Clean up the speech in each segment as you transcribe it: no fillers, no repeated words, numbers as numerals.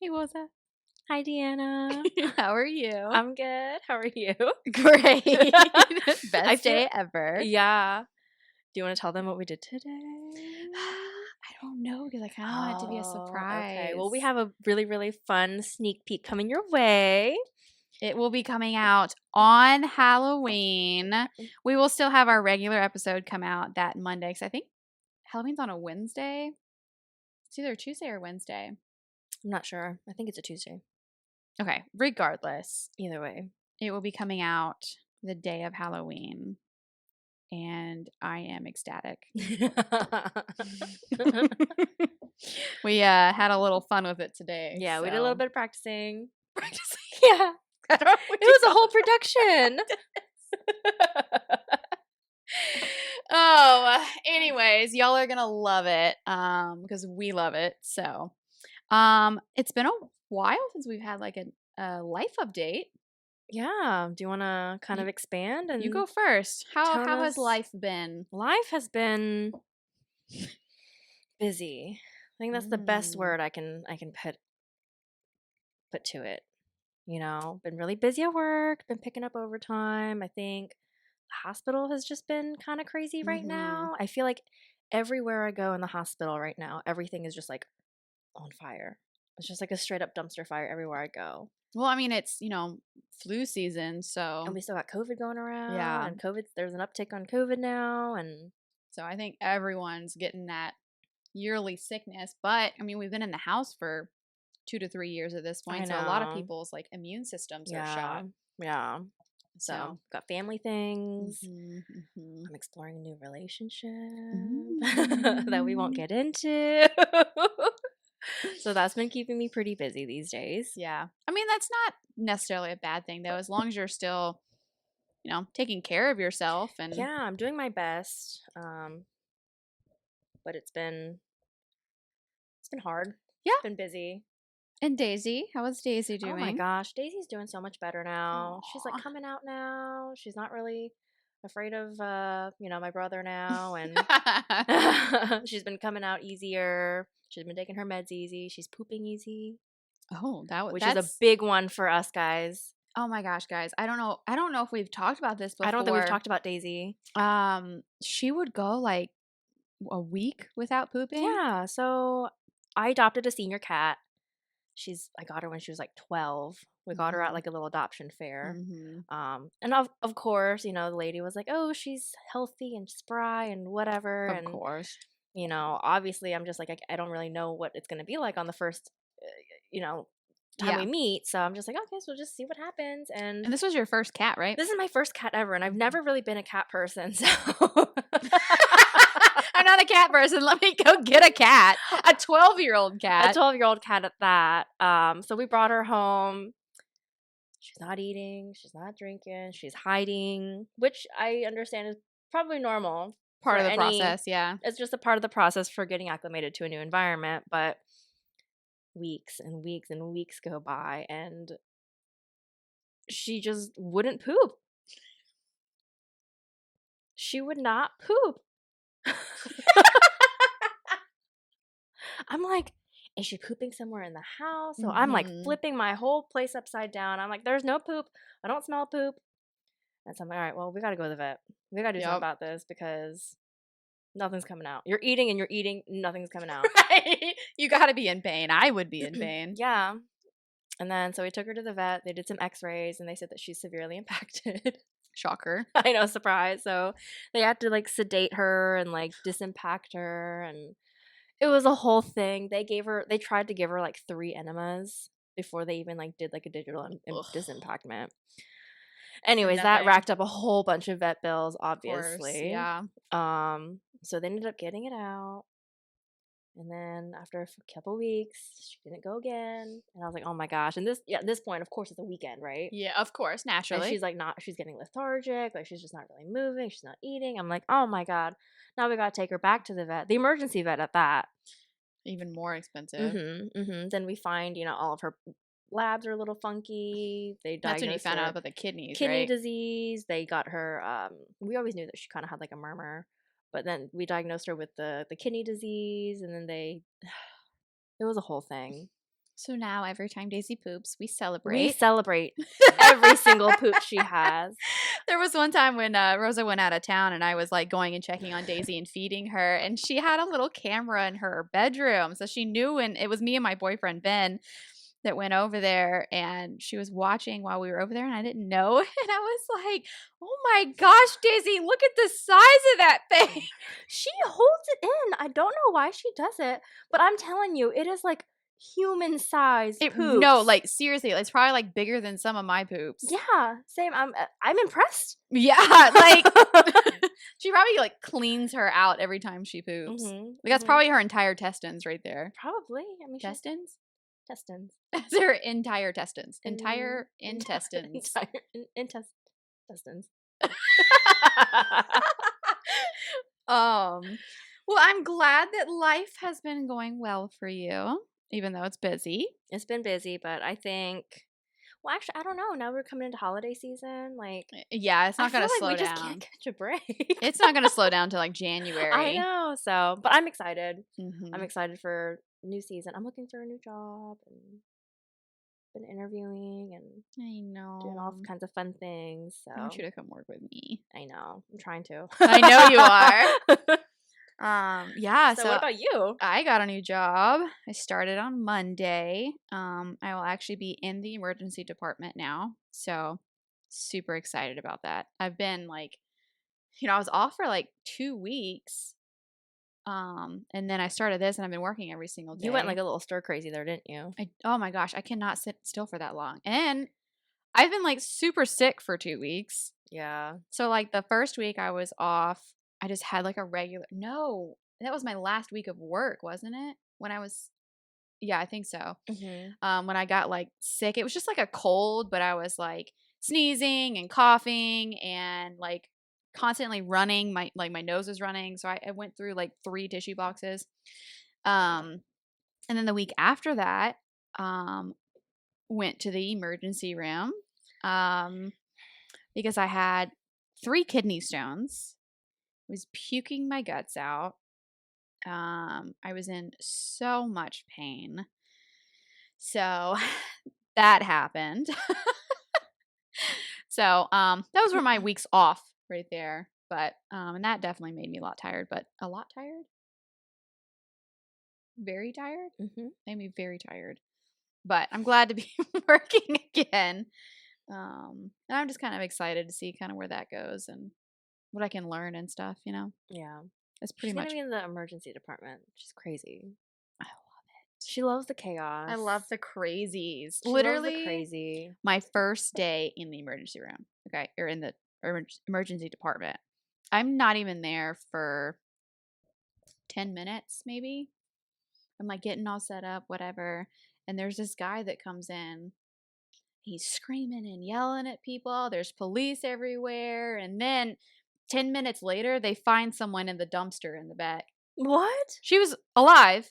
Hey, Wilza. Hi, DeAnna. How are you? I'm good. How are you? Great. I Best feel- day ever. Yeah. Do you want to tell them what we did today? I don't know because I kind of want it to be a surprise. Okay. Well, we have a really, really fun sneak peek coming your way. It will be coming out on Halloween. We will still have our regular episode come out that Monday because I think Halloween's on a Wednesday. It's either Tuesday or Wednesday. I'm not sure. I think it's a Tuesday. Okay. Regardless, Either way. it will be coming out the day of Halloween. And I am ecstatic. We had a little fun with it today. Yeah, we did a little bit of practicing. Practicing. Yeah. I don't know what It was a whole production. Anyways, y'all are gonna love it because we love it. So it's been a while since we've had like a life update. Yeah. Do you want to kind of expand? And You go first. How tell has us- life been? Life has been busy. I think that's the best word I can put to it. You know, been really busy at work, been picking up overtime. I think the hospital has just been kind of crazy right now. I feel like everywhere I go in the hospital right now, everything is just like on fire. It's just like a straight up dumpster fire everywhere I go. Well, I mean, it's, flu season, so And we still got COVID going around. Yeah. And there's an uptick on COVID now. And so I think everyone's getting that yearly sickness. But I mean, we've been in the house for 2 to 3 years at this point, so a lot of know. people's like immune systems are shot. Yeah. So Yeah. Got family things. Mhm, mhm. I'm exploring a new relationship Mm. that we won't get into. So that's been keeping me pretty busy these days. Yeah. I mean, that's not necessarily a bad thing though, as long as you're still, taking care of yourself and Yeah, I'm doing my best. But it's been hard. Yeah. It's been busy. And Daisy, how is Daisy doing? Oh my gosh, Daisy's doing so much better now. She's like Aw. coming out now. She's not really afraid of my brother now, and she's been coming out easier. She's been taking her meds easy. She's pooping easy, which is a big one for us guys. Oh my gosh, guys. I don't know if we've talked about this before. I don't think we've talked about Daisy. She would go like a week without pooping. Yeah, so I adopted a senior cat. I got her when she was like 12. We got her at like a little adoption fair. And of course, the lady was like, "Oh, she's healthy and spry and whatever." Of course. Obviously I'm just like, I don't really know what it's going to be like on the first, time we meet. So I'm just like, okay, so we'll just see what happens. And this was your first cat, right? This is my first cat ever. And I've never really been a cat person. So I'm not a cat person. Let me go get a cat. A 12-year-old cat. A 12-year-old cat at that. So we brought her home. She's not eating. She's not drinking. She's hiding, which I understand is probably normal. Part of the process, yeah. It's just a part of the process for getting acclimated to a new environment. But weeks and weeks and weeks go by, and she just wouldn't poop. She would not poop. I'm like, is she pooping somewhere in the house? So I'm like flipping my whole place upside down. I'm like, there's no poop. I don't smell poop. And so I'm like, all right, well, we got to go to the vet. We got to do something about this because nothing's coming out. You're eating and you're eating. Nothing's coming out. Right? You got to be in pain. I would be in pain. Yeah. And then so we took her to the vet. They did some x-rays and they said that she's severely impacted. Shocker. I know, surprise. So they had to like sedate her and like disimpact her, and it was a whole thing. They tried to give her like 3 enemas before they even like did like a digital disimpactment. Anyways, that racked up a whole bunch of vet bills, obviously. Of course, yeah. So they ended up getting it out. And then after a couple weeks, she didn't go again. And I was like, oh my gosh. And at this point, of course, it's a weekend, right? Yeah, of course, naturally. And she's like she's getting lethargic. Like she's just not really moving. She's not eating. I'm like, oh my God. Now we got to take her back to the vet, the emergency vet at that. Even more expensive. Then we find, all of her labs are a little funky. That's when you found out about the kidney disease. They got her, we always knew that she kind of had like a murmur. But then we diagnosed her with the kidney disease, and then it was a whole thing. So now every time Daisy poops, we We celebrate. celebrate every single poop she has. There was one time when Rosa went out of town and I was like going and checking on Daisy and feeding her, and she had a little camera in her bedroom. So she knew when it was me and my boyfriend Ben that went over there, and she was watching while we were over there, and I didn't know. And I was like, oh my gosh, Daisy, look at the size of that thing. She holds it in. I don't know why she does it, but I'm telling you, it is like human size poops. No, like seriously, it's probably like bigger than some of my poops. Yeah, same. I'm impressed. Yeah, like she probably like cleans her out every time she poops. Like that's probably her entire intestines right there. Probably. I mean, Intestines? intestines. That's her entire intestines. Entire intestines. Intestines. Well, I'm glad that life has been going well for you, even though it's busy. It's been busy, but I think. Well, actually, I don't know. Now we're coming into holiday season. Like, yeah, it's not going to feel slow like we down. just can't catch a break. It's not going to slow down till like January. I know. So, but I'm excited. Mm-hmm. I'm excited for new season. I'm looking for a new job and been interviewing and I know doing all kinds of fun things. So I want you to come work with me. I know. I'm trying to. I know you are. Yeah. So what about you? I got a new job. I started on Monday. I will actually be in the emergency department now. So super excited about that. I've been like, I was off for like 2 weeks. And then I started this and I've been working every single day. You went like a little stir crazy there, didn't you? Oh my gosh, I cannot sit still for that long. And I've been like super sick for 2 weeks. Yeah. So like the first week I was off, I just had like a regular, no, that was my last week of work, wasn't it? Yeah, I think so. Mm-hmm. When I got like sick, it was just like a cold, but I was like sneezing and coughing and like constantly running. My nose was running. So I went through like 3 tissue boxes. And then the week after that, went to the emergency room because I had 3 kidney stones. Was puking my guts out. I was in so much pain. So that happened. So those were my weeks off right there. But and that definitely made me a lot tired. But a lot tired? Very tired? Mm-hmm. Made me very tired. But I'm glad to be working again. And I'm just kind of excited to see kind of where that goes and what I can learn and stuff, Yeah. It's pretty She's much. gonna be in the emergency department. She's crazy. I love it. She loves the chaos. I love the crazies. She Literally, loves the crazy. My first day in the emergency room, okay, or in the emergency department. I'm not even there for 10 minutes, maybe. I'm like getting all set up, whatever. And there's this guy that comes in. He's screaming and yelling at people. There's police everywhere. And then 10 minutes later, they find someone in the dumpster in the back. What? She was alive.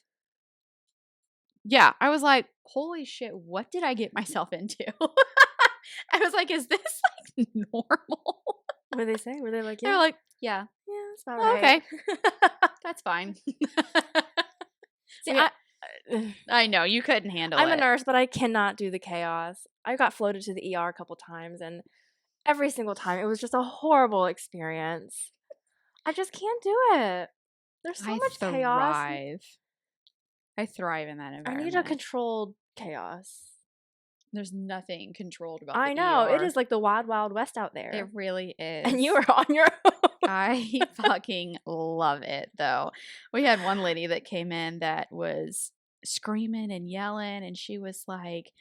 Yeah, I was like, holy shit, what did I get myself into? I was like, is this like normal? What did they say? Were they like, yeah? They're like, yeah. Yeah, that's about right. Okay. That's fine. See, I know, you couldn't handle I'm it. a nurse, but I cannot do the chaos. I got floated to the ER a couple times, and every single time it was just a horrible experience. I just can't do it. There's so much chaos. I thrive in that environment. I need a controlled chaos. There's nothing controlled about I know. It is like the wild, wild west out there. It really is. And you are on your own. I fucking love it, though. We had one lady that came in that was screaming and yelling, and she was like,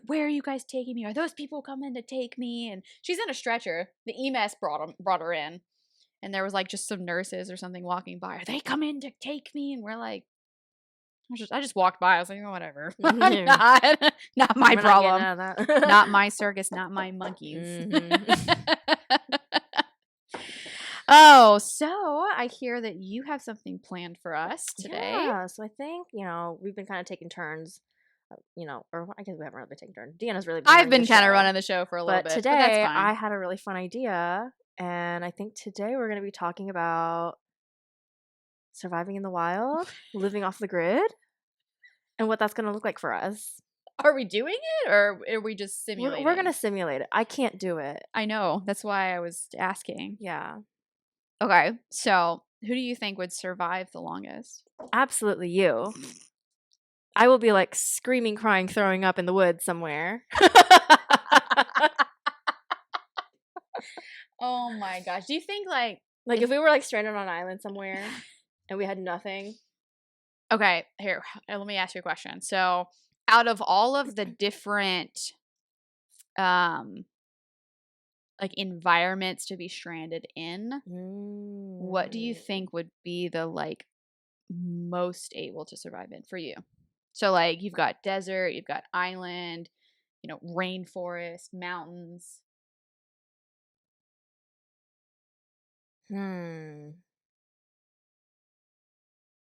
where are you guys taking me? Are those people coming to take me? And she's in a stretcher. The EMS brought her in. And there was like just some nurses or something walking by. Are they coming to take me? And we're like, I just walked by. I was like, oh, whatever. Not my problem. Not my circus, not my monkeys. Oh, so I hear that you have something planned for us today. Yeah, so I think, we've been kind of taking turns, or I guess we haven't really been taking turns. DeAnna's really been I've been kind of running the show for a little bit. Today, but that's fine. I had a really fun idea, and I think today we're going to be talking about surviving in the wild, living off the grid. and what that's gonna look like for us. Are we doing it, or are we just simulating? We're gonna simulate it. I can't do it. I know. That's why I was asking. Yeah, Okay, so who do you think would survive the longest? absolutely you. I will be like screaming, crying, throwing up in the woods somewhere. Oh my gosh. Do you think like If we were like stranded on an island somewhere and we had nothing. okay, here, let me ask you a question. So, out of all of the different um like environments to be stranded in, what do you think would be the like most able to survive in for you? So like you've got desert, you've got island, rainforest, mountains.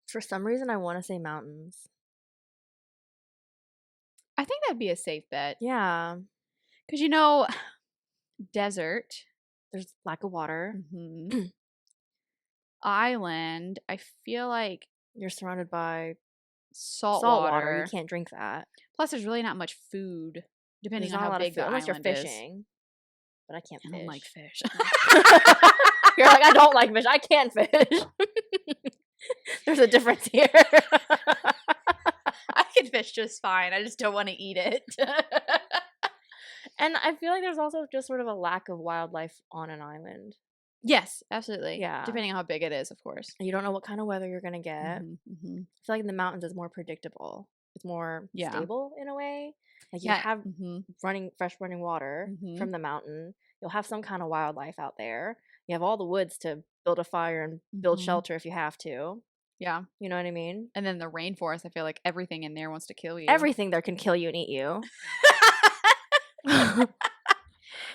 For some reason, I want to say mountains. I think that'd be a safe bet. Yeah. Cuz desert, There's lack of water. mhm, island, I feel like You're surrounded by salt salt water. You water. can't drink that. Plus there's really not much food depending There's on not a how lot of big food the unless you're island is. fishing. But I can't I fish. don't like fish. You're like, I don't like fish. I can't fish. There's a difference here. I can fish just fine. I just don't want to eat it. And I feel like there's also just sort of a lack of wildlife on an island. Yes, absolutely. Yeah. Depending on how big it is, of course. You don't know what kind of weather you're going to get. Mhm, mhm. I feel like in the mountains it's more predictable. It's more Yeah. stable in a way. Like you Yeah. have Mhm, fresh running water mhm. from the mountain. You'll have some kind of wildlife out there. You have all the woods to build a fire and build Mhm. shelter if you have to. Yeah. You know what I mean? And then the rainforest, I feel like everything in there wants to kill you. Everything there can kill you and eat you.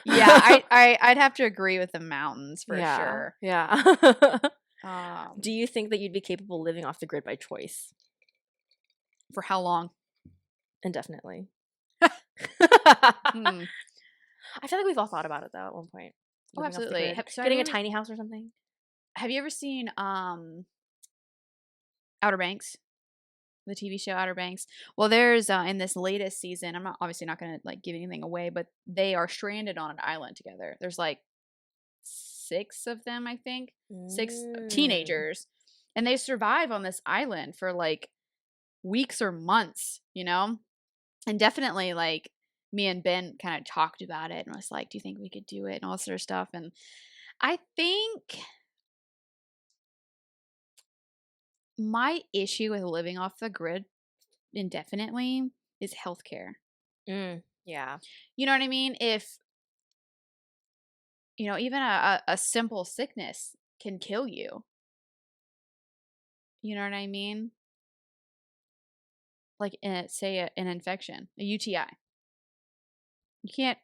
Yeah, I'd have to agree with the mountains for sure. Yeah. Um, Do you think that you'd be capable of living off the grid by choice? for how long? Indefinitely. Hmm. I feel like we've all thought about it though at one point. Oh, Living off the absolutely. grid. So Getting a tiny house or something. have you ever seen Outer Banks? The TV show Outer Banks. Well, there's in this latest season, I'm obviously not going to like give anything away, but they are stranded on an island together. There's like 6 of them, I think. 6 teenagers. And they survive on this island for like weeks or months, And definitely like me and Ben kind of talked about it and was like, do you think we could do it and all this sort of stuff? And I think my issue with living off the grid indefinitely is healthcare. Yeah. You know what I mean? If even a simple sickness can kill you. You know what I mean? Like say an infection, a UTI. You can't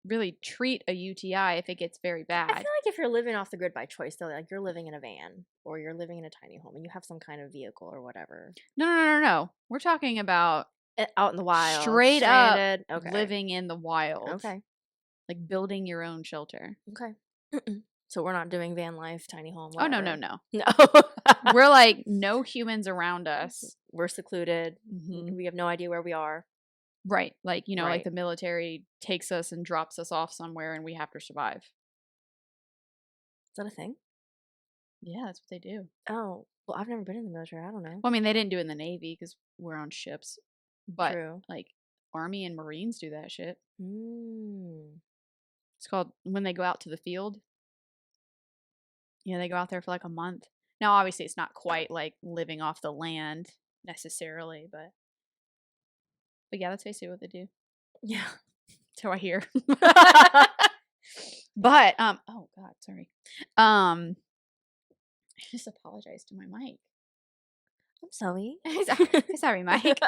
really treat a UTI if it gets very bad. I feel like if you're living off the grid by choice, though, like you're living in a van or you're living in a tiny home and you have some kind of vehicle or whatever. No. We're talking about out in the wild, straight stranded. up living in the wild. Okay. Like building your own shelter. Okay. So we're not doing van life, tiny home. Whatever. Oh No. No. We're like no humans around us. We're secluded. Mm-hmm. We have no idea where we are. Right. Like, Right. like the military takes us and drops us off somewhere and we have to survive. Is that a thing? Yeah, that's what they do. Oh, well, I've never been in the military. I don't know. Well, I mean, they didn't do it in the Navy because we're on ships. But, True. like, Army and Marines do that shit. Mm. It's called when they go out to the field. They go out there for like a month. Now, obviously, it's not quite like living off the land necessarily, but yeah, that's basically what they do. Yeah. So I hear. But oh god, sorry. I just apologized to my mic. I'm sorry. Sorry, Mike.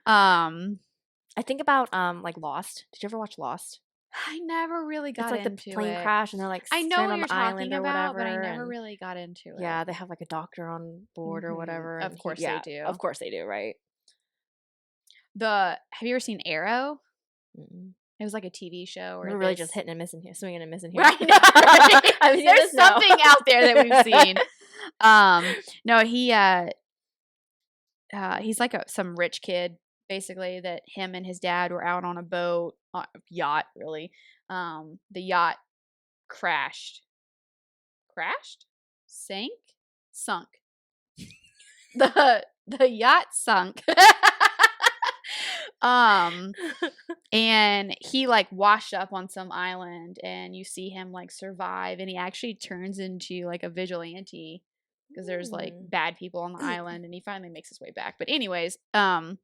I think about like Lost. Did you ever watch Lost? I never really got it's like into the plane it. crash and they're like I know stranded what on you're the island talking or about, whatever. but I never and really got into it. yeah, they have like a doctor on board or whatever. Of course they do. Of course they do, right? Have you ever seen Arrow? Mm-mm. It was like a TV show. We're really just hitting and missing here, swinging and missing here. Right. There's something out there that we've seen. No, he he's like some rich kid basically that him and his dad were out on a boat, yacht really. The yacht crashed, sank, sunk. The yacht sunk. And he like washed up on some island, and you see him like survive, and he actually turns into like a vigilante because there's like bad people on the island, and he finally makes his way back. But anyways, I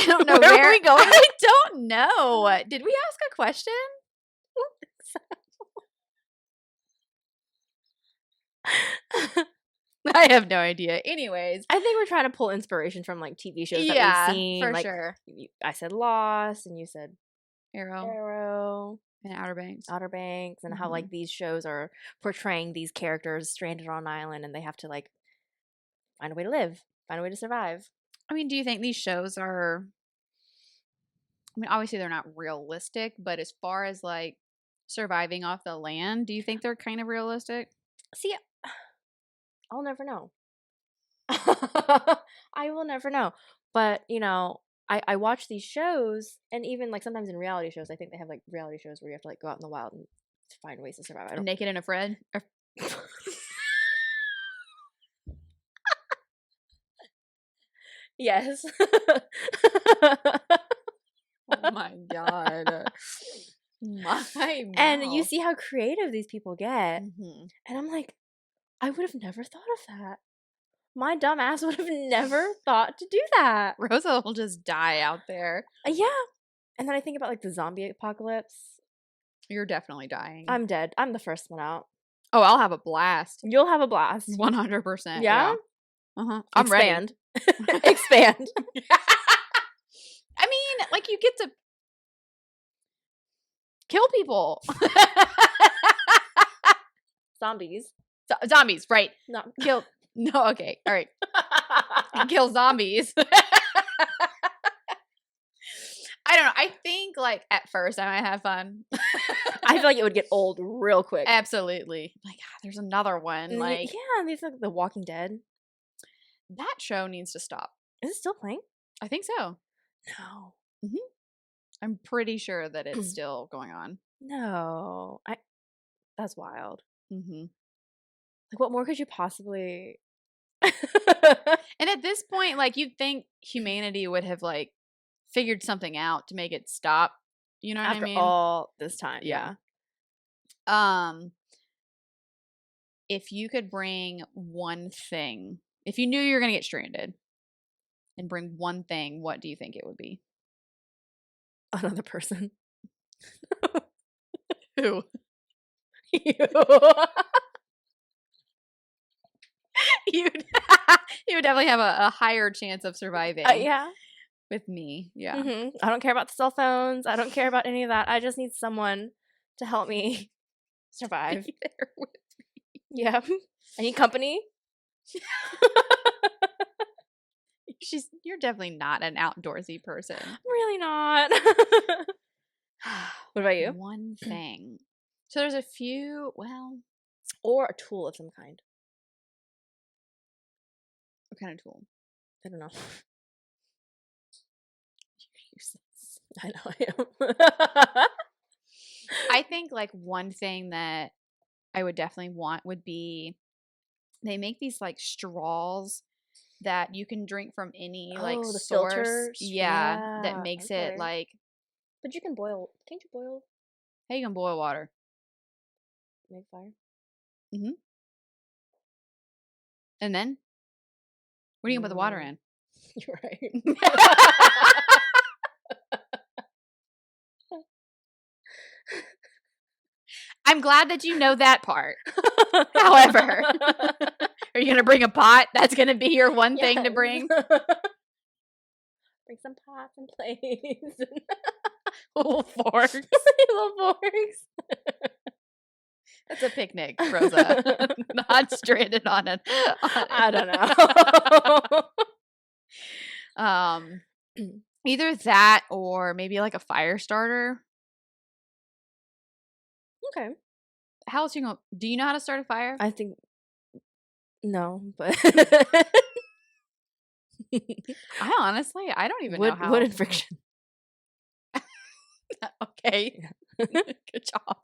don't know where are we going. I don't know. Did we ask a question? I have no idea. Anyways, I think we're trying to pull inspiration from like TV shows that we've seen. for like, sure. I said Lost, and you said Arrow and Outer Banks, and how like these shows are portraying these characters stranded on an island, and they have to like find a way to live, find a way to survive. I mean, do you think these shows are? I mean, obviously they're not realistic, but as far as like surviving off the land, do you think they're kind of realistic? See, I'll never know. I will never know. But, you know, I watch these shows, and even like sometimes in reality shows, I think they have like reality shows where you have to like go out in the wild and find ways to survive. I don't Naked and Afraid? Yes. Oh my god. And you see how creative these people get. Mm-hmm. And I'm like, I would have never thought of that. My dumb ass would have never thought to do that. Rosa will just die out there. Yeah. And then I think about like the zombie apocalypse. You're definitely dying. I'm dead. I'm the first one out. Oh, I'll have a blast. You'll have a blast. 100%. Yeah? Uh-huh. I'm ready. Expand. I mean, like you get to kill people. Zombies. Zombies, right. No. Kill. No, okay. All right. Kill zombies. I don't know. I think like at first I might have fun. I feel like it would get old real quick. Absolutely. Like, there's another one. Like, yeah, these like The Walking Dead. That show needs to stop. Is it still playing? I think so. No. Mm-hmm. I'm pretty sure that it's still going on. No. That's wild. Mm-hmm. Like, what more could you possibly? And at this point, like, you'd think humanity would have like figured something out to make it stop. You know what I mean? After all this time, yeah. If you could bring one thing, if you knew you were gonna get stranded, and bring one thing, what do you think it would be? Another person. Who? You. You would definitely have a higher chance of surviving. Yeah. With me, yeah. Mm-hmm. I don't care about the cell phones. I don't care about any of that. I just need someone to help me survive. Be there with me. Yeah. I need company. You're definitely not an outdoorsy person. Really not. What about you? One thing. So there's a few, or a tool of some kind. What kind of tool? I don't know. Useless. I know I am. I think like one thing that I would definitely want would be they make these like straws that you can drink from any like the source. filters. Yeah, that makes it like. But you can boil. Can't you boil? Hey, you can boil water. Make fire. Mm-hmm. And then, what are you gonna put the water in? You're right. I'm glad that you know that part. However, are you going to bring a pot? That's going to be your one thing to bring? Bring some pots and plates. Little forks. Little forks. That's a picnic, Rosa. Not stranded on it. I don't know. Either that or maybe like a fire starter. Okay. How else you going? Do you know how to start a fire? I think No, but I don't even know how. wood and friction. Okay. Yeah. Good job.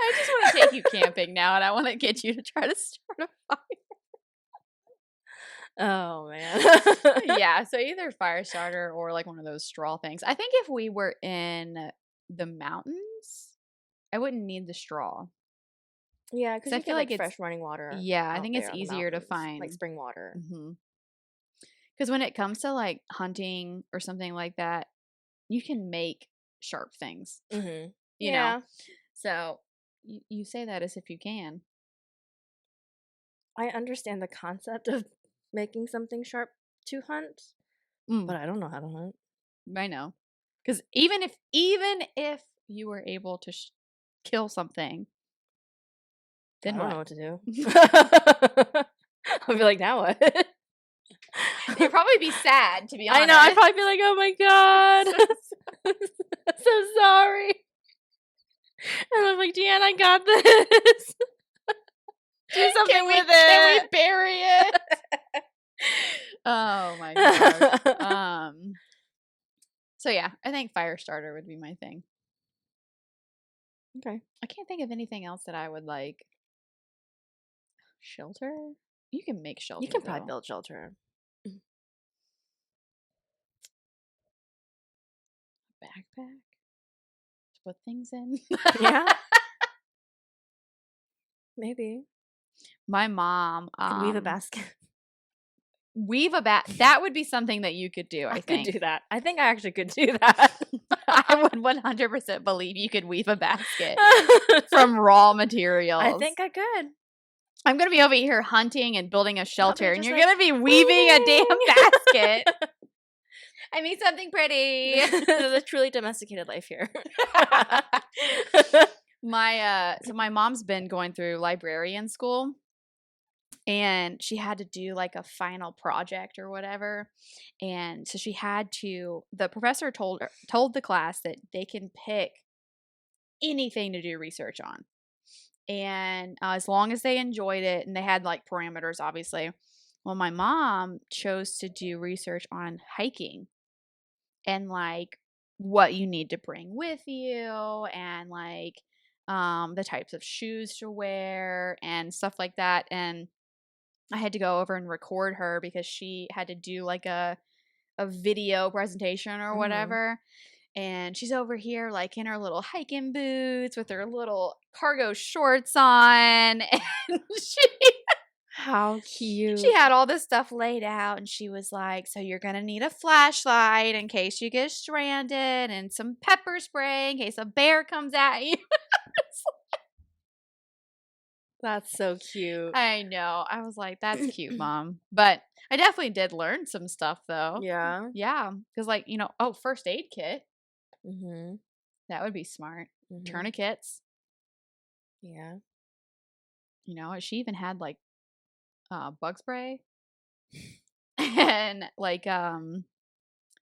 I just want to take you camping now, and I want to get you to try to start a fire. Oh man. Yeah, so either fire starter or like one of those straw things. I think if we were in the mountains, I wouldn't need the straw. Yeah, 'Cause because I you feel get like like it's fresh running water yeah, I out think it's there on the easier to mountains, like find. spring water. Because when it comes to like hunting or something like that, you can make sharp things, Mm-hmm. you know? Yeah, So you say that as if you can. I understand the concept of making something sharp to hunt, Mm, but I don't know how to hunt. I know. Because even if you were able to kill something, then I don't know what? what to do. I'll be like, now what? You'd probably be sad, to be I honest. know. I'd probably be like, "Oh my god, I'm so sorry." And I'm like, "DeAnna, I got this. Do something with Can we it." bury it? Oh my gosh. So yeah, I think fire starter would be my thing. Okay. I can't think of anything else that I would like. Shelter? You can make shelter. You can probably though. build shelter. Backpack to put things in. Yeah, maybe. My mom You could weave a basket. weave a bat. That would be something that you could do. I could think do that. I think I actually could do that. I would 100% believe you could weave a basket from raw materials. I think I could. I'm gonna be over here hunting and building a shelter, and just you're like, gonna be weaving a damn basket. I mean something pretty. There's a truly domesticated life here. So my mom's been going through librarian school, and she had to do like a final project or whatever, and so she had to. The professor told the class that they can pick anything to do research on, and as long as they enjoyed it, and they had like parameters, obviously. Well, my mom chose to do research on hiking and like what you need to bring with you, and like the types of shoes to wear and stuff like that. And I had to go over and record her because she had to do like a video presentation or whatever. And she's over here like in her little hiking boots with her little cargo shorts on. And How cute. she had all this stuff laid out, and she was like, so you're going to need a flashlight in case you get stranded, and some pepper spray in case a bear comes at you. That's so cute. I know. I was like, that's cute, Mom. But I definitely did learn some stuff, though. Yeah. Yeah. Because, like, first aid kit. Mm-hmm. That would be smart. Mm-hmm. Tourniquets. Yeah. She even had, like, bug spray. And, like,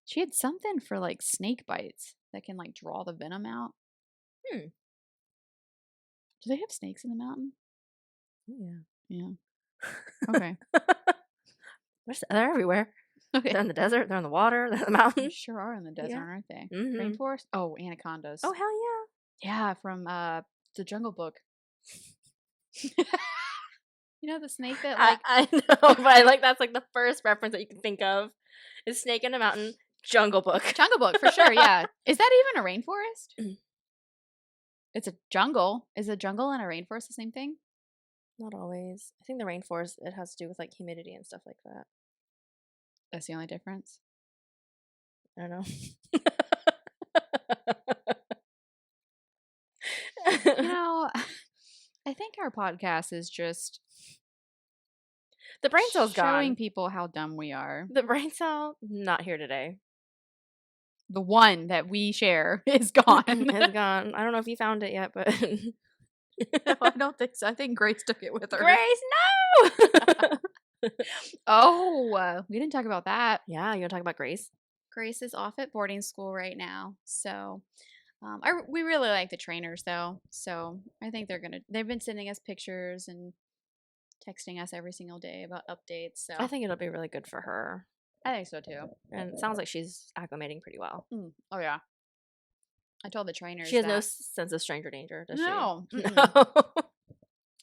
she had something for, like, snake bites that can, like, draw the venom out. Do they have snakes in the mountain? Yeah. Yeah. Okay. They're everywhere. Okay. They're in the desert. They're in the water. They're in the They mountains. sure are in the desert, aren't they? Mm-hmm. Rainforest? Oh, anacondas. Oh, hell Yeah, from the Jungle Book. The snake that yeah. like I know, but that's like the first reference that you can think of is Snake in a Mountain, Jungle Book. Jungle Book for sure. Yeah, is that even a rainforest? It's a jungle. Is a jungle and a rainforest the same thing? Not always. I think the rainforest, it has to do with like humidity and stuff like that. That's the only difference. I don't know. I think our podcast is just the brain cell's showing gone. people how dumb we are. The brain cell, not here today. The one that we share is gone. It's gone. I don't know if you found it yet, but No, I don't think so. I think Grace took it with her. Grace, no! Oh, we didn't talk about that. Yeah, you want to talk about Grace? Grace is off at boarding school right now, so we really like the trainers though. So I think they've been sending us pictures and texting us every single day about updates. So I think it'll be really good for her. I think so too. And it sounds like she's acclimating pretty well. Oh yeah. I told the trainers She has no that sense of stranger danger, does no. she? Mm-mm. No.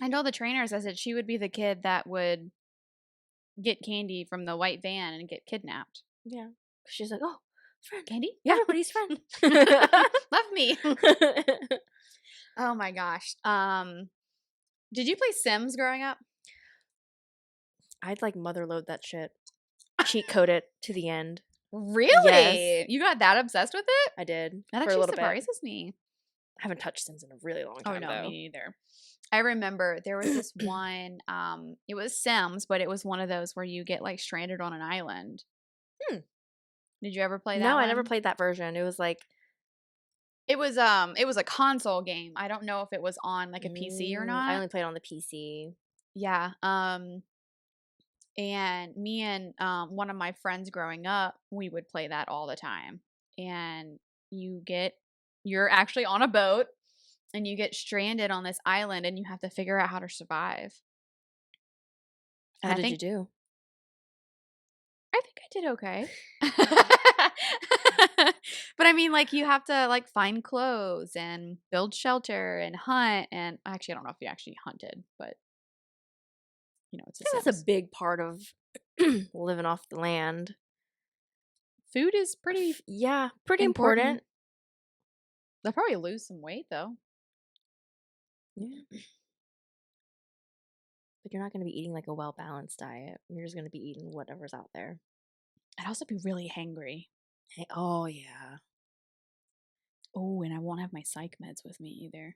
I told the trainers, I said she would be the kid that would get candy from the white van and get kidnapped. Yeah. She's like, oh, friend. Candy? Yeah. Everybody's friend. Love me. Oh my gosh. Did you play Sims growing up? I'd like motherload that shit. Cheat code it to the end. Really? Yes. You got that obsessed with it? I did. That for a actually little surprises me. I haven't touched Sims in a really long time. Oh no, though. me neither. I remember there was this one, it was Sims, but it was one of those where you get like stranded on an island. Did you ever play that No, one? I never played that version. It was like it was a console game. I don't know if it was on like a PC or not. I only played on the PC. Yeah. And me and one of my friends growing up, we would play that all the time. And you're actually on a boat and you get stranded on this island and you have to figure out how to survive. How did you do? I think I did okay. But I mean, like, you have to like find clothes and build shelter and hunt. And actually, I don't know if you actually hunted, but it's I think that's a big part of living off the land. Food is pretty pretty important. They'll probably lose some weight though. Yeah. But you're not going to be eating like a well-balanced diet. You're just going to be eating whatever's out there. I'd also be really hangry. Oh, yeah. Oh, and I won't have my psych meds with me either.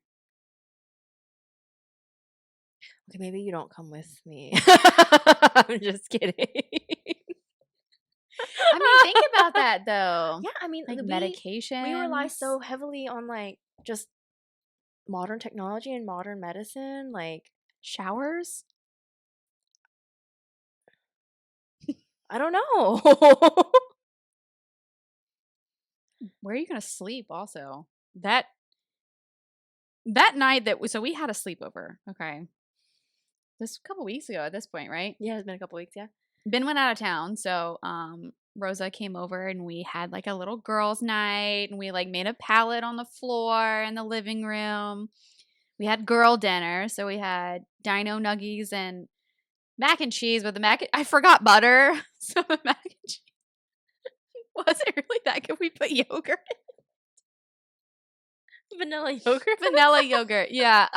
Okay, maybe you don't come with me. I'm just kidding. I mean, think about that though. Yeah, I mean, like medication. We rely so heavily on like just modern technology and modern medicine, like showers. I don't know. Where are you gonna sleep? Also, that night so we had a sleepover. Okay, this a couple weeks ago at this point, right? Yeah, it's been a couple weeks. Yeah, Ben went out of town, so Rosa came over and we had like a little girls' night, and we like made a pallet on the floor in the living room. We had girl dinner, so we had dino nuggies and mac and cheese. But I forgot butter, so the mac and cheese wasn't really that good. We put yogurt in it. Vanilla yogurt. Vanilla yogurt, yeah.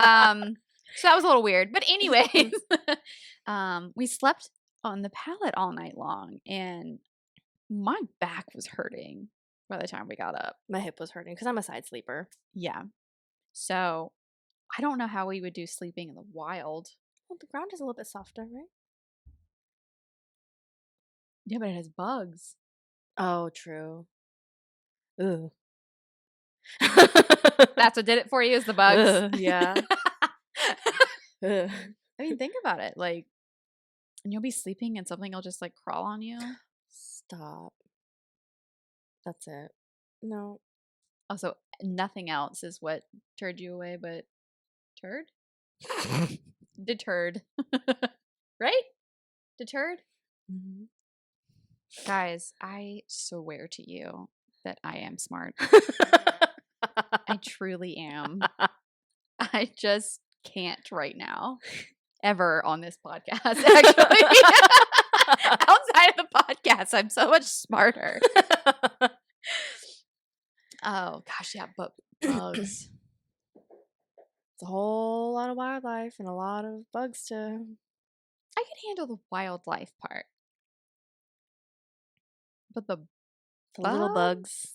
So that was a little weird, but anyways, we slept on the pallet all night long, and my back was hurting by the time we got up. My hip was hurting because I'm a side sleeper. Yeah. So I don't know how we would do sleeping in the wild. Well, the ground is a little bit softer, right? Yeah, but it has bugs. Oh, true. Ooh. That's what did it for you, is the bugs. Yeah. I mean, think about it. Like, and you'll be sleeping and something will just like crawl on you. Stop. That's it. No. Also, nothing else is what turned you away, but turd? Deterred. Right? Deterred? Mm-hmm. Guys, I swear to you that I am smart. I truly am. I just can't right now. Ever on this podcast, actually. Outside of the podcast, I'm so much smarter. Oh, gosh, yeah, but bugs. It's a whole lot of wildlife and a lot of bugs to... I can handle the wildlife part. But the little bugs.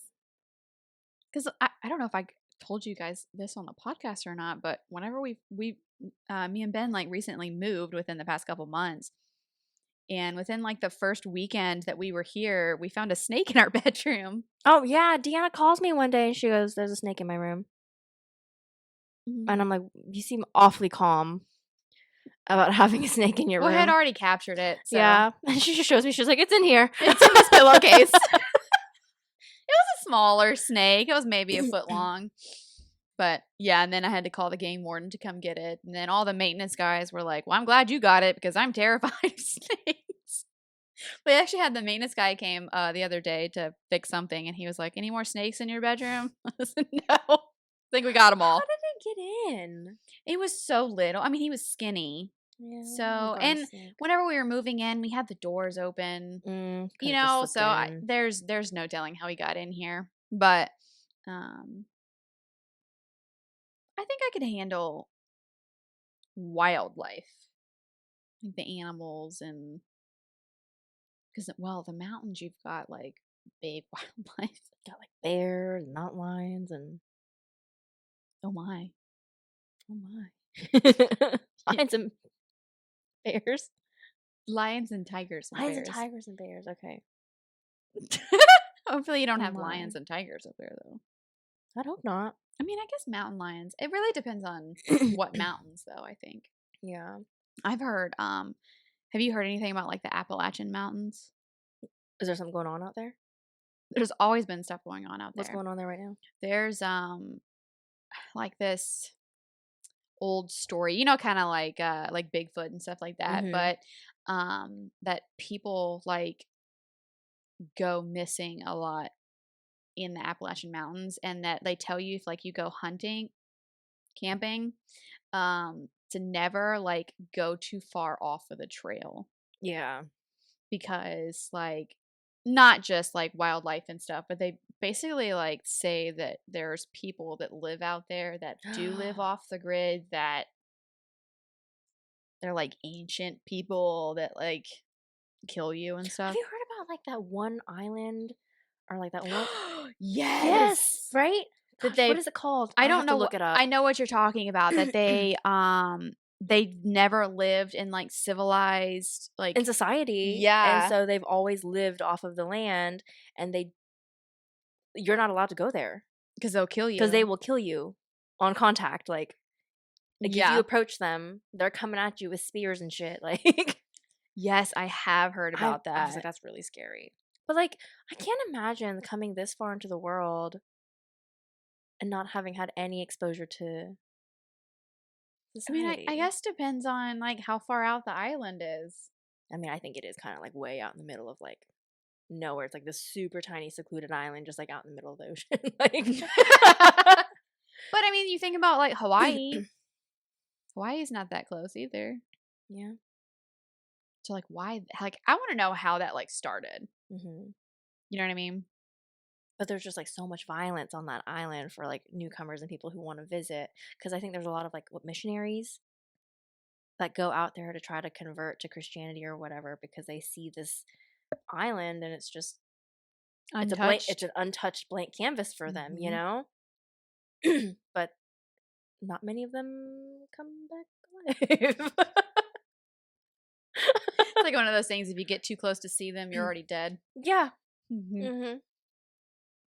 Because I don't know if I told you guys this on the podcast or not, but whenever me and Ben like recently moved within the past couple months, and within like the first weekend that we were here, we found a snake in our bedroom. Oh yeah, DeAnna calls me one day and she goes, "There's a snake in my room," and I'm like, "You seem awfully calm about having a snake in your room." Well, I had already captured it. So. Yeah, and she just shows me. She's like, "It's in here. It's in this pillowcase." smaller snake. It was maybe a foot long. But yeah, and then I had to call the game warden to come get it. And then all the maintenance guys were like, well, I'm glad you got it because I'm terrified of snakes. We actually had the maintenance guy came the other day to fix something, and he was like, any more snakes in your bedroom? I said, no. I think we got them How all. did it get in? It was so little. I mean, he was skinny. Yeah, So, garden and snake. whenever we were moving in, we had the doors open, Could have just slipped so in. there's no telling how he got in here. But um, I think I could handle wildlife, like the animals, and because, well, the mountains, you've got like big wildlife. Got like bears, mountain lions, and Oh my. oh my, lions and bears. Lions and tigers and Lions bears. and tigers and bears. Okay. Hopefully you don't Oh have my. lions and tigers up there, though. I'd hope not. I mean, I guess mountain lions. It really depends on what mountains, though, I think. Yeah. I've heard, have you heard anything about like the Appalachian Mountains? Is there something going on out there? There's always been stuff going on out there. What's going on there right now? There's like this old story, kind of like Bigfoot and stuff like that, Mhm. but that people like go missing a lot in the Appalachian Mountains, and that they tell you if like you go hunting, camping, to never like go too far off of the trail, Yeah. because like not just like wildlife and stuff, but they basically like say that there's people that live out there that do live off the grid, that they're like ancient people that like kill you and Have stuff. you heard about like that one island or like that one? Yes. Yes, right? That Gosh, they what is it called? I I don't have to know look it up. I know what you're talking about, that they never lived in like civilized like In society. And yeah, so they've always lived off of the land, and you're not allowed to go there because they'll kill because they you. will kill you on contact. Like if you Yeah. approach them, they're coming at you with spears and shit. Like Yes, I have heard about I was like, that. that's really scary. But like, I can't imagine coming this far into the world and not having had any exposure to I mean, society. I guess depends on like how far out the island is. I mean, I think it is kind of like way out in the middle of like nowhere. It's like this super tiny secluded island just like out in the middle of the ocean. Like But I mean, you think about like Hawaii. Hawaii's not that close either. yeah. So like why, like I want to know how that like started. Hmm. You know what I mean? But there's just like so much violence on that island for like newcomers and people who want to visit, because I think there's a lot of like missionaries that go out there to try to convert to Christianity or whatever because they see this island and it's just Untouched. it's an untouched blank canvas for them, you Mhm. know? But not many of them come back alive. It's like one of those things, if you get too close to see them, you're already dead. Yeah. Mhm. Hmm.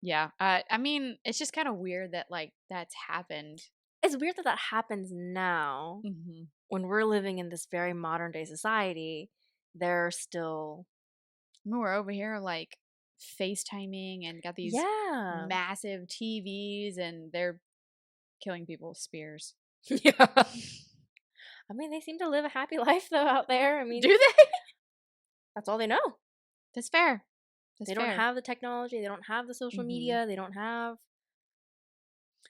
Yeah. I mean, it's just kind of weird that like that's happened. It's weird that that happens now Mhm. when we're living in this very modern day society. They're still I mean, we're over here like FaceTiming and got these yeah. massive TVs, and they're killing people with spears. Yeah. I mean, they seem to live a happy life though out there. I mean, Do they? that's all they know. That's fair. That's They fair. don't have the technology, they don't have the social Mhm. media, they don't have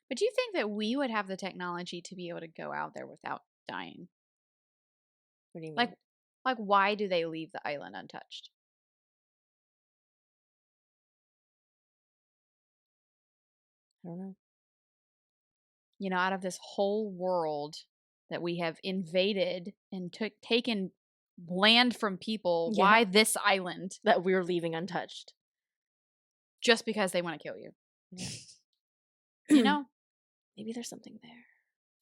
But do you think that we would have the technology to be able to go out there without dying? what do you mean? Like why do they leave the island untouched? I don't know. Out of this whole world that we have invaded and taken land from people, Yeah. why this island? That we're leaving untouched. Just because they want to kill you. Yeah. You know? Maybe there's something there.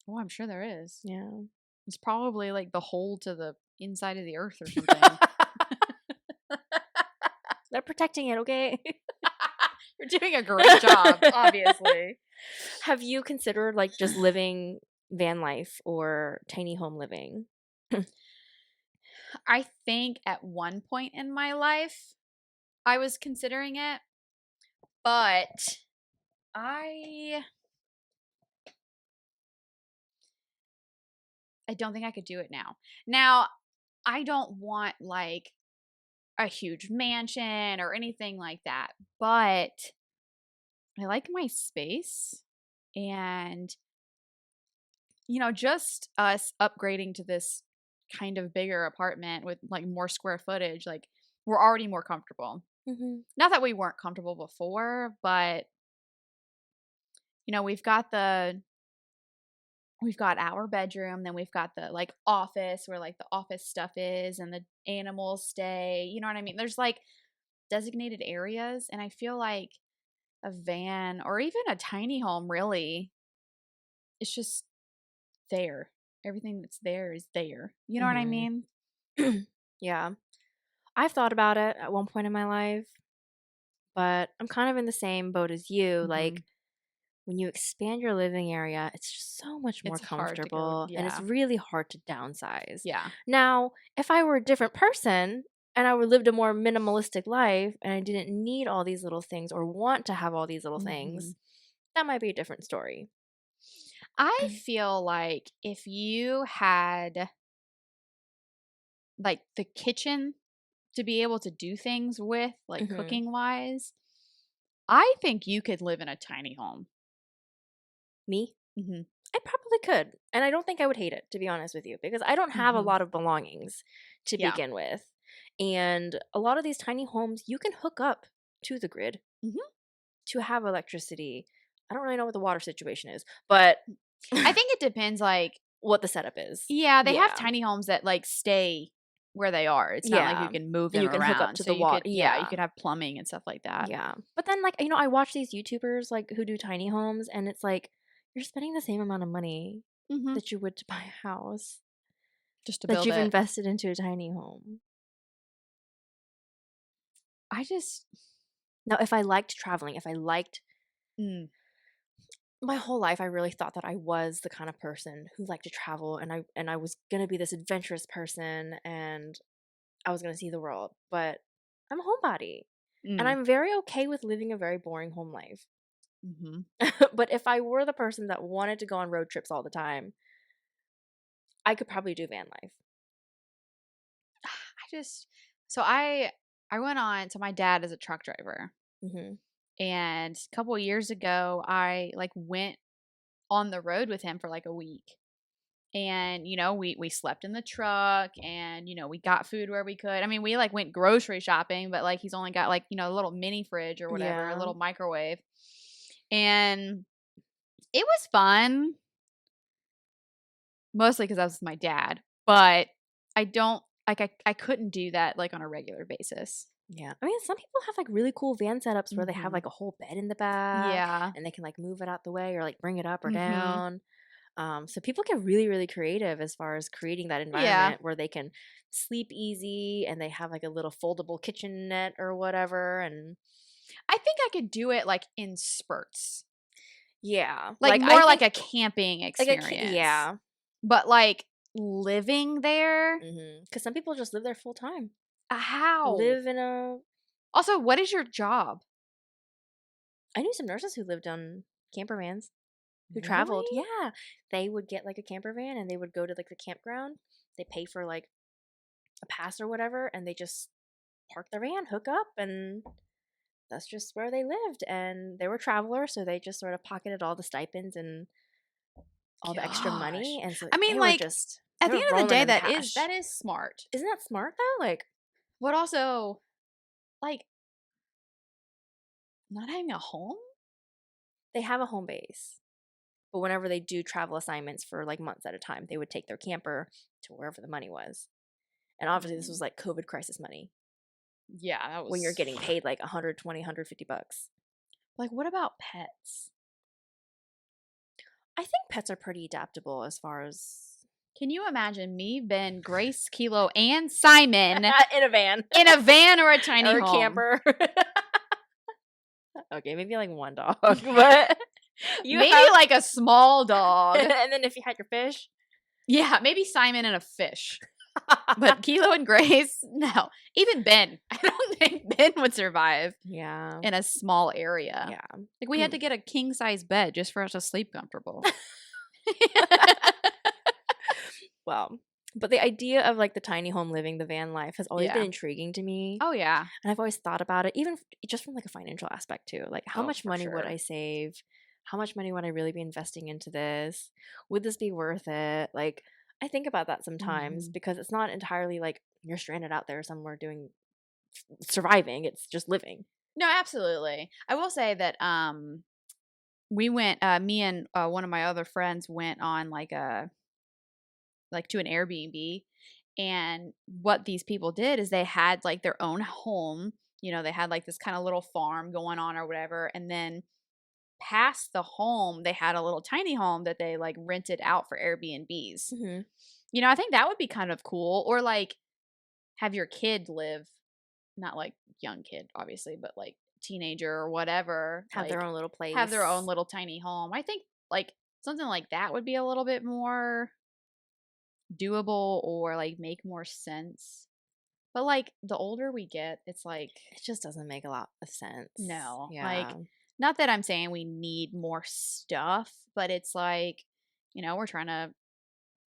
Oh, I'm sure there is. Yeah. It's probably like the hole to the inside of the earth or something. They're protecting it, okay? You're doing a great job, obviously. Have you considered like just living van life or tiny home living? I think at one point in my life I was considering it, but I don't think I could do it now. Now, I don't want like a huge mansion or anything like that, but I like my space. And, just us upgrading to this kind of bigger apartment with like more square footage, like we're already more comfortable. Mm-hmm. Not that we weren't comfortable before, but, we've got our bedroom, then we've got the like office where like the office stuff is and the animals stay. You know what I mean? There's like designated areas, and I feel like a van or even a tiny home really, it's just there. Everything that's there is there. You know what I Mm-hmm. mean? Yeah. I've thought about it at one point in my life, but I'm kind of in the same boat as you. Hmm. Like, when you expand your living area, it's just so much more It's hard to go. comfortable and it's Yeah. really hard to downsize. Yeah. Now, if I were a different person and I would lived a more minimalistic life and I didn't need all these little things or want to have all these little Hmm. things, that might be a different story. I feel like if you had like the kitchen to be able to do things with, like Hmm. cooking wise, I think you could live in a tiny home. Me? Hmm. I probably could. And I don't think I would hate it, to be honest with you, because I don't have a Hmm. lot of belongings to Yeah. begin with. And a lot of these tiny homes, you can hook up to the grid Hmm. to have electricity. I don't really know what the water situation is, but I think it depends. Like, what the setup is. yeah, they have Yeah. tiny homes that like stay where they are. It's not like you Yeah. can move And them you can hook up around. to So the you water. could, yeah, you Yeah. could have plumbing and stuff like that. Yeah. But then, like, I watch these YouTubers, like, who do tiny homes, and it's like, you're spending the same amount of money Hmm. that you would to buy a house Just to that build you've it. invested into a tiny home. I just, Now, if I liked traveling, if I liked mm, my whole life, I really thought that I was the kind of person who liked to travel, and I was gonna be this adventurous person, and I was gonna see the world. But I'm a homebody, and mm, I'm very okay with living a very boring home life. hmm. But if I were the person that wanted to go on road trips all the time, I could probably do van life. I just, so I went on. So my dad is a truck driver, Hmm. and a couple of years ago, I like went on the road with him for like a week. And we slept in the truck, and we got food where we could. I mean, we like went grocery shopping, but like he's only got like a little mini fridge or whatever, a Yeah. little microwave. And it was fun, mostly because I was with my dad, but I don't like I couldn't do that like on a regular basis. Yeah. I mean, some people have like really cool van setups where they have Hmm. like a whole bed in the back Yeah. and they can like move it out the way or like bring it up or Hmm. down. So people get really, really creative as far as creating that Yeah. environment where they can sleep easy and they have like a little foldable kitchenette or whatever. And I think I could do it like in spurts, yeah, like like I more like think a camping like experience, yeah, but like living there. because some people just live there full time. How? Live in a. Also, what is your job? I knew some nurses who lived on camper vans who Really? traveled. Yeah, they would get like a camper van and they would go to like the campground. They pay for like a pass or whatever, and they just park their van, hook up, and that's just where they lived. And they were travelers, so they just sort of pocketed all the stipends and all the extra Gosh. money, and so I mean, they were like, just at they the were end of the rolling day, in that is cash. that is smart. Isn't that smart though? Like But also, like, not having a home? they have a home base, but whenever they do travel assignments for like months at a time, they would take their camper to wherever the money was. And obviously, this was Mm, like COVID crisis money yeah, that when you're was getting paid like 120, $150. like, what about pets? I think pets are pretty adaptable as far as Can you imagine me, Ben, Grace, Kilo, and Simon in a van in a van or a tiny or a home? camper. Okay, maybe like one dog, but you Maybe have, like a small dog. and then if you had your fish, Yeah, maybe Simon and a fish. But Kilo and Grace, no. Even Ben. I don't think Ben would survive Yeah. in a small area. Yeah. Like, we had to get a king size bed just for us to sleep comfortable. Well, but the idea of like the tiny home living, the van life has always been Yeah. intriguing to me. Oh, yeah. And I've always thought about it, even just from like a financial aspect too. Like, how Oh, much for money would sure. I save? How much money would I really be investing into this? Would this be worth it? Like, I think about that sometimes Mhm. because it's not entirely like you're stranded out there somewhere doing surviving. It's just living. No, absolutely. I will say that, we went, me and, one of my other friends went on, like, to an Airbnb, and what these people did is they had, like, their own home, they had, like, this kinda little farm going on or whatever, and then past the home, they had a little tiny home that they, like, rented out for Airbnbs. Hmm. I think that would be kind of cool, or, like, have your kid live, not, like, young kid, obviously, but, like, teenager or whatever, Have their like, own little have their own place. little tiny home. I think, like, something like that would be a little bit more doable or, like, make more sense. But, like, the older we get, it's like, It just doesn't make a lot of sense. no. Yeah. Like, not that I'm saying we need more stuff, but it's like, we're trying to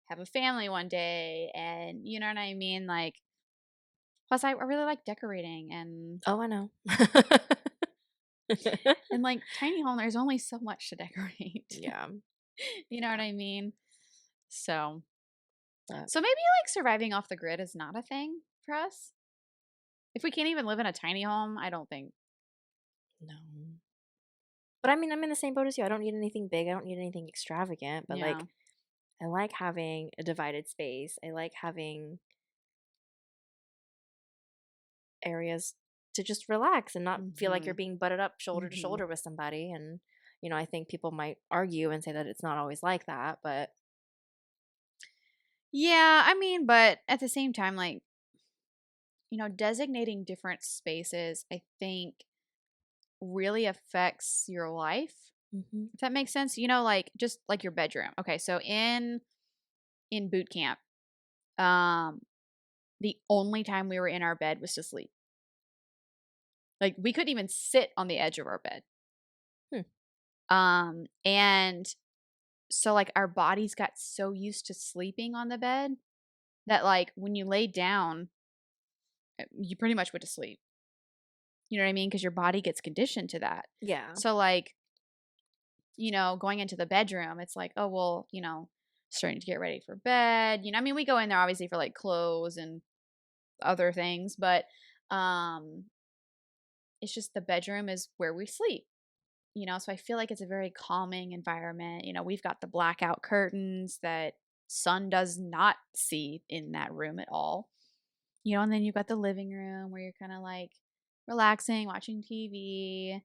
have a family one day, and you know what I mean? Like, plus I really like decorating, Oh, I know. and like tiny home, there's only so much to decorate. Yeah. You know what I mean? So But so maybe like surviving off the grid is not a thing for us. If we can't even live in a tiny home, I don't think. no. But I mean, I'm in the same boat as you. I don't need anything big. I don't need anything extravagant. But Yeah. like, I like having a divided space. I like having areas to just relax and not feel like you're Mhm. being butted up shoulder to Mhm. shoulder with somebody. And, I think people might argue and say that it's not always like that. But Yeah, I mean, but at the same time, like, designating different spaces, I think really affects your life. hmm. If that makes sense. Like just like your bedroom. Okay, so in boot camp, um, the only time we were in our bed was to sleep. Like we couldn't even sit on the edge of our bed. Hmm. And so like our bodies got so used to sleeping on the bed that like when you laid down, you pretty much went to sleep. You know what I mean? Because your body gets conditioned to that. Yeah. So like, going into the bedroom, it's like, oh well, starting to get ready for bed. I mean, we go in there obviously for like clothes and other things, but um it's just the bedroom is where we sleep. So I feel like it's a very calming environment. We've got the blackout curtains that sun does not see in that room at all. And then you've got the living room where you're kind of like relaxing, watching TV.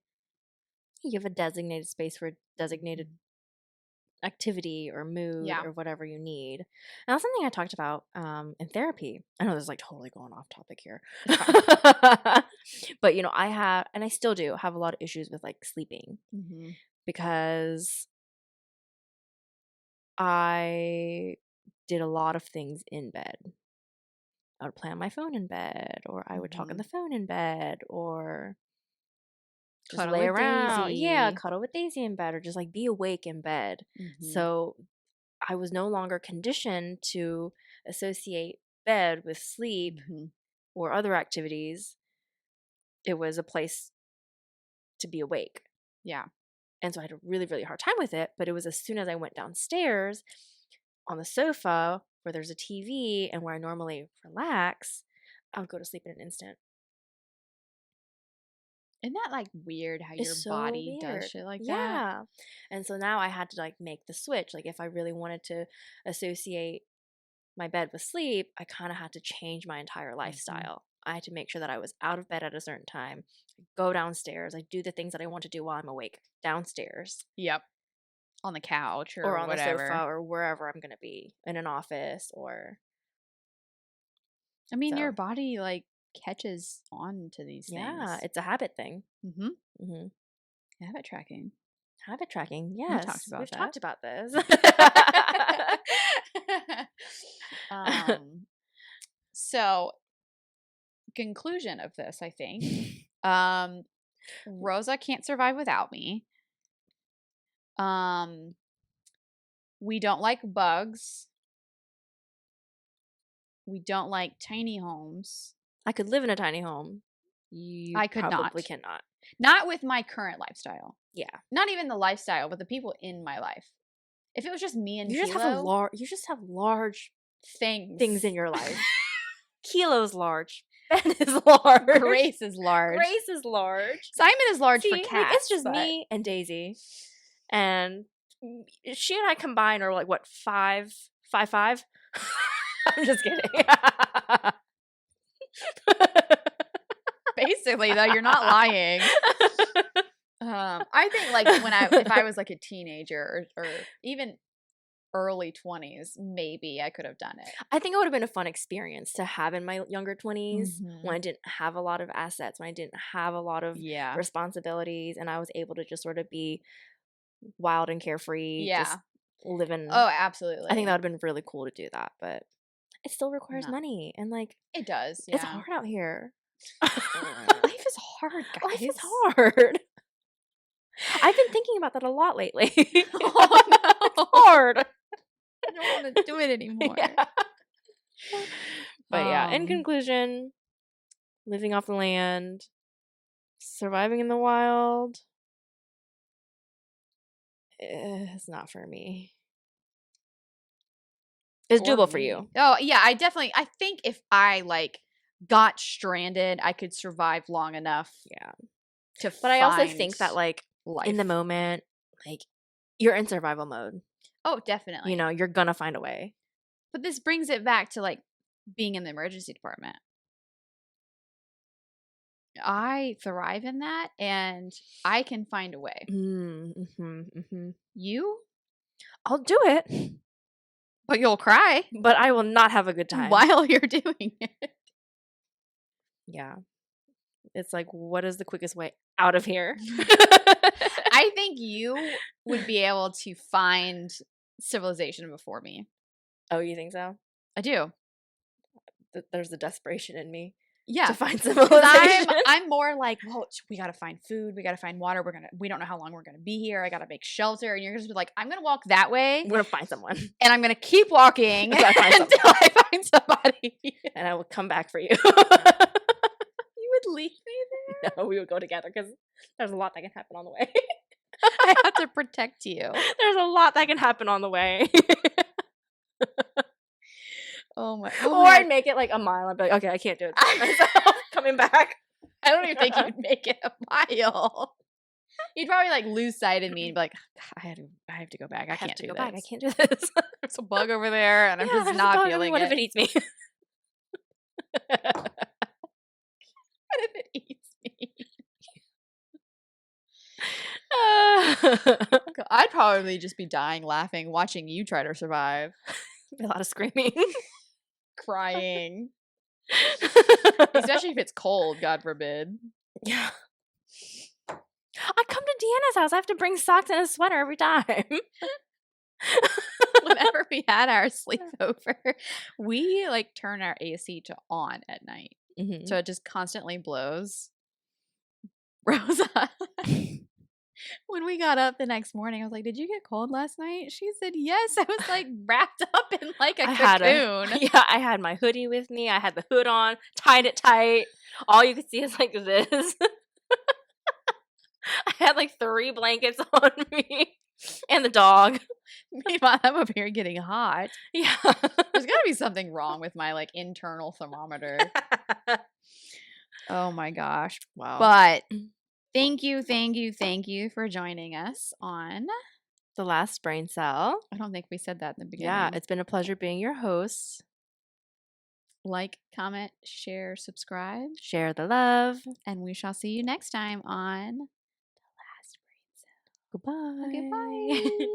You have a designated space for designated Mhm. activity or mood Yeah, or whatever you need. And that's something I talked about in therapy. I know this is like totally going off topic here. it's fine. But I have, and I still do have a lot of issues with like sleeping Hmm. because I did a lot of things in bed. I would play on my phone in bed, or I would talk on Hmm. the phone in bed, or just Cuddle lay with around. Yeah, Daisy. cuddle with Daisy in bed, or just like be awake in bed. Hmm. So I was no longer conditioned to associate bed with sleep Hmm. or other activities. It was a place to be awake. Yeah. And so I had a really, really hard time with it. But it was as soon as I went downstairs on the sofa where there's a TV and where I normally relax, I would go to sleep in an instant. Isn't that like weird how It's your so body does weird. shit like that? Yeah. And so now I had to like make the switch. Like if I really wanted to associate my bed with sleep, I kind of had to change my entire Hmm. lifestyle. I had to make sure that I was out of bed at a certain time, go downstairs, I do the things that I want to do while I'm awake downstairs Yep. On the couch or or on the sofa whatever. or wherever I'm going to be in an office or I mean, your so. body like catches on to these Yeah, things. it's a habit thing. Hmm. Hmm. Habit tracking. Habit tracking. We talked Yes, about we've that. talked about this. um, So, conclusion of this, I think. Rosa can't survive without me. We don't like bugs. We don't like tiny homes. I could live in a tiny home. You I could probably not. cannot. Not with my current lifestyle. Yeah. Not even the lifestyle, but the people in my life. If it was just me and You just have large things in your life. Kilo's large. Ben is large. Grace is large. Grace is large. Simon is large for See, cats. like, it's just me and Daisy. And she and I combined are like, what, 5'5"? I'm just kidding. Basically, though, you're not lying. I think like if I was like a teenager or even early 20s, maybe I could have done it. I think it would have been a fun experience to have in my younger 20s when I didn't have a lot of assets, when I didn't have a lot of responsibilities, and I was able to just sort of be wild and carefree, just living. Oh, absolutely. I think that would have been really cool to do that, but it still requires money, and like it does. It's hard out here. Life is hard, guys. Life is hard. I've been thinking about that a lot lately. Oh no, it's hard. I don't want to do it anymore. Yeah. But yeah, in conclusion, living off the land, surviving in the wild, it's not for me. It's doable for you. Oh yeah, I think if I like got stranded, I could survive long enough. Yeah. But I also think that like life. In the moment, like you're in survival mode. Oh, definitely. You know, you're gonna find a way. But this brings it back to like being in the emergency department. I thrive in that, and I can find a way. You? I'll do it. But you'll cry. But I will not have a good time. While you're doing it. Yeah. It's like, what is the quickest way out of here? I think you would be able to find civilization before me. Oh, you think so? I do. There's the desperation in me. Yeah. To find civilization. I'm more like, well, we got to find food. We got to find water. We don't know how long we're going to be here. I got to make shelter. And you're just like, I'm going to walk that way. I'm going to find someone. And I'm going to keep walking until I find somebody. And I will come back for you. You would leave me there? No, we would go together because there's a lot that can happen on the way. I have to protect you. There's a lot that can happen on the way. Oh my! Or I'd make it like a mile. I'd be like, okay, I can't do it myself. Coming back. I don't even think you'd make it a mile. You'd probably like lose sight of me and be like, I have to go back. I can't do this. I can't do this. There's a bug over there, and I'm just not feeling it. What if it eats me? What if it eats me? I'd probably just be dying laughing watching you try to survive. A lot of screaming. Crying. Especially if it's cold, God forbid. Yeah. I come to DeAnna's house. I have to bring socks and a sweater every time. Whenever we had our sleepover, we like turn our AC to on at night. So it just constantly blows. Rosa. When we got up the next morning, I was like, did you get cold last night? She said, yes. I was like wrapped up in like a cocoon. I had my hoodie with me. I had the hood on, tied it tight. All you could see is like this. I had like 3 blankets on me and the dog. Meanwhile, I'm over here getting hot. Yeah. There's got to be something wrong with my like internal thermometer. Oh my gosh. Wow. But thank you for joining us on The Last Brain Cell. I don't think we said that in the beginning. Yeah, it's been a pleasure being your host. Like, comment, share, subscribe. Share the love. And we shall see you next time on The Last Brain Cell. Goodbye. Okay, bye.